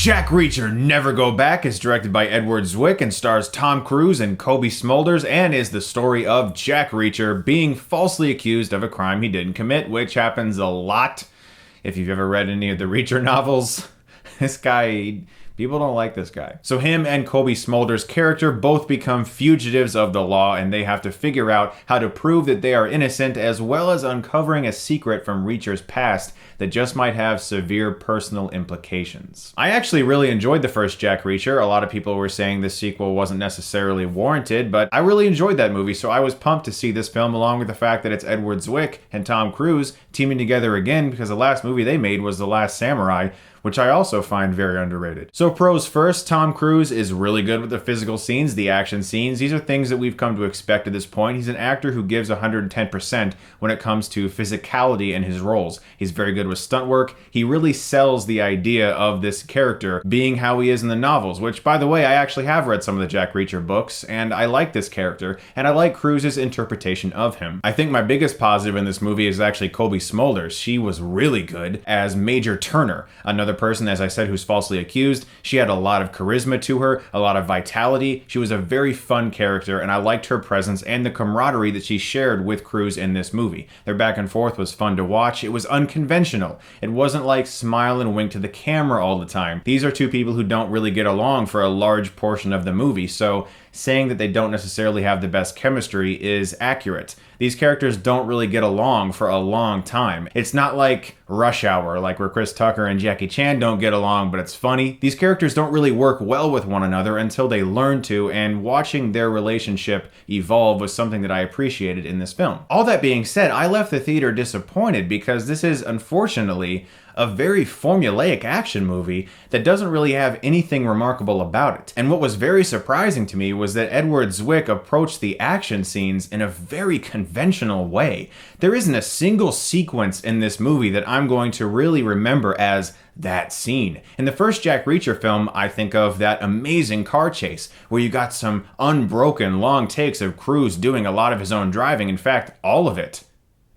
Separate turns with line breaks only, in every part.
Jack Reacher Never Go Back is directed by Edward Zwick and stars Tom Cruise and Cobie Smulders and is the story of Jack Reacher being falsely accused of a crime he didn't commit, which happens a lot. If you've ever read any of the Reacher novels, this guy... people don't like this guy. So him and Cobie Smulders' character both become fugitives of the law, and they have to figure out how to prove that they are innocent, as well as uncovering a secret from Reacher's past that just might have severe personal implications. I actually really enjoyed the first Jack Reacher. A lot of people were saying the sequel wasn't necessarily warranted, but I really enjoyed that movie, so I was pumped to see this film, along with the fact that it's Edward Zwick and Tom Cruise teaming together again, because the last movie they made was The Last Samurai, which I also find very underrated. So pros first, Tom Cruise is really good with the physical scenes, the action scenes. These are things that we've come to expect at this point. He's an actor who gives 110% when it comes to physicality in his roles. He's very good with stunt work. He really sells the idea of this character being how he is in the novels, which, by the way, I actually have read some of the Jack Reacher books, and I like this character, and I like Cruise's interpretation of him. I think my biggest positive in this movie is actually Cobie Smulders. She was really good as Major Turner, another person, as I said, who's falsely accused. She had a lot of charisma to her, a lot of vitality. She was a very fun character, and I liked her presence and the camaraderie that she shared with Cruise in this movie. Their back and forth was fun to watch. It was unconventional. It wasn't like smile and wink to the camera all the time. These are two people who don't really get along for a large portion of the movie, so saying that they don't necessarily have the best chemistry is accurate. These characters don't really get along for a long time. It's not like Rush Hour, like where Chris Tucker and Jackie Chan don't get along, but it's funny. These characters don't really work well with one another until they learn to, and watching their relationship evolve was something that I appreciated in this film. All that being said, I left the theater disappointed because this is, unfortunately, a very formulaic action movie that doesn't really have anything remarkable about it. And what was very surprising to me was that Edward Zwick approached the action scenes in a very conventional way. There isn't a single sequence in this movie that I'm going to really remember as that scene. In the first Jack Reacher film, I think of that amazing car chase where you got some unbroken long takes of Cruise doing a lot of his own driving, in fact, all of it.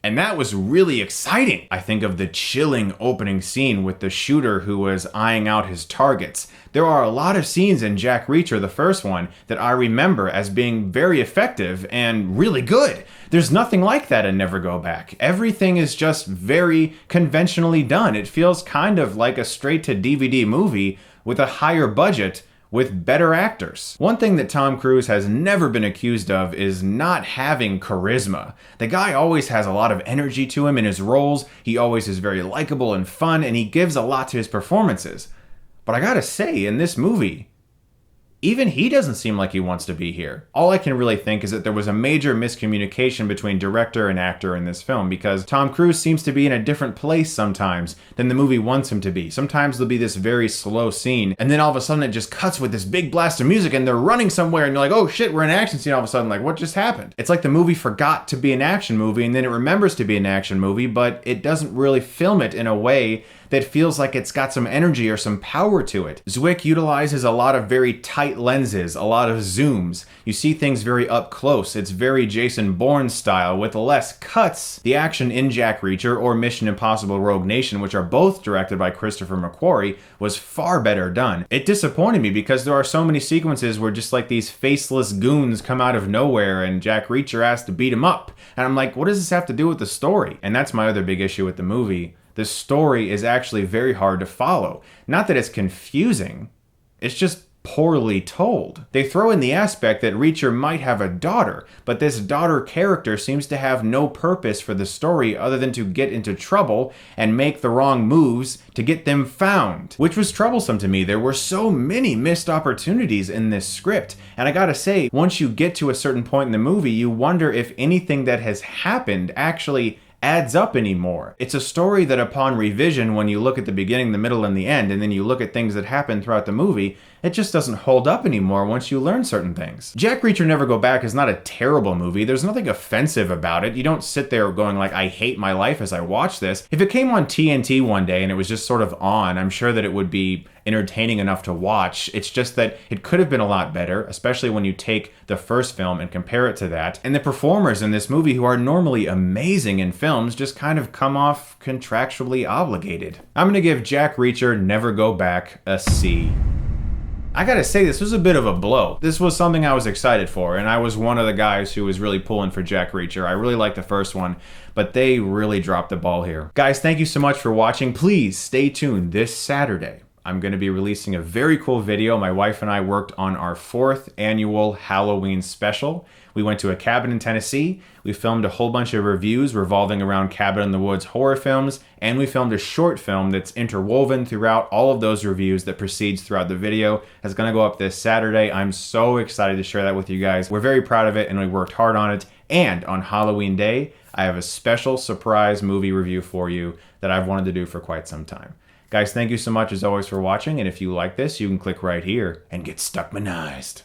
And that was really exciting. I think of the chilling opening scene with the shooter who was eyeing out his targets. There are a lot of scenes in Jack Reacher, the first one, that I remember as being very effective and really good. There's nothing like that in Never Go Back. Everything is just very conventionally done. It feels kind of like a straight-to-DVD movie with a higher budget, with better actors. One thing that Tom Cruise has never been accused of is not having charisma. The guy always has a lot of energy to him in his roles, he always is very likable and fun, and he gives a lot to his performances. But I gotta say, in this movie, even he doesn't seem like he wants to be here. All I can really think is that there was a major miscommunication between director and actor in this film, because Tom Cruise seems to be in a different place sometimes than the movie wants him to be. Sometimes there'll be this very slow scene, and then all of a sudden it just cuts with this big blast of music, and they're running somewhere, and you're like, oh shit, we're in an action scene all of a sudden. Like, what just happened? It's like the movie forgot to be an action movie, and then it remembers to be an action movie, but it doesn't really film it in a way that feels like it's got some energy or some power to it. Zwick utilizes a lot of very tight lenses, a lot of zooms. You see things very up close. It's very Jason Bourne style with less cuts. The action in Jack Reacher or Mission Impossible Rogue Nation, which are both directed by Christopher McQuarrie, was far better done. It disappointed me because there are so many sequences where just like these faceless goons come out of nowhere and Jack Reacher has to beat him up. And I'm like, what does this have to do with the story? And that's my other big issue with the movie. The story is actually very hard to follow. Not that it's confusing, it's just poorly told. They throw in the aspect that Reacher might have a daughter, but this daughter character seems to have no purpose for the story other than to get into trouble and make the wrong moves to get them found, which was troublesome to me. There were so many missed opportunities in this script, and I gotta say, once you get to a certain point in the movie, you wonder if anything that has happened actually adds up anymore. It's a story that upon revision, when you look at the beginning, the middle, and the end, and then you look at things that happen throughout the movie, it just doesn't hold up anymore once you learn certain things. Jack Reacher Never Go Back is not a terrible movie. There's nothing offensive about it. You don't sit there going like, I hate my life as I watch this. If it came on TNT one day and it was just sort of on, I'm sure that it would be entertaining enough to watch. It's just that it could have been a lot better, especially when you take the first film and compare it to that. And the performers in this movie, who are normally amazing in films, just kind of come off contractually obligated. I'm gonna give Jack Reacher Never Go Back a C. I gotta say, this was a bit of a blow. This was something I was excited for, and I was one of the guys who was really pulling for Jack Reacher. I really liked the first one, but they really dropped the ball here. Guys, thank you so much for watching. Please stay tuned this Saturday. I'm going to be releasing a very cool video. My wife and I worked on our 4th annual Halloween special. We went to a cabin in Tennessee. We filmed a whole bunch of reviews revolving around Cabin in the Woods horror films, and we filmed a short film that's interwoven throughout all of those reviews that proceeds throughout the video. It's going to go up this Saturday. I'm so excited to share that with you guys. We're very proud of it, and we worked hard on it. And on Halloween Day, I have a special surprise movie review for you that I've wanted to do for quite some time. Guys, thank you so much as always for watching, and if you like this, you can click right here and get Stuckmanized.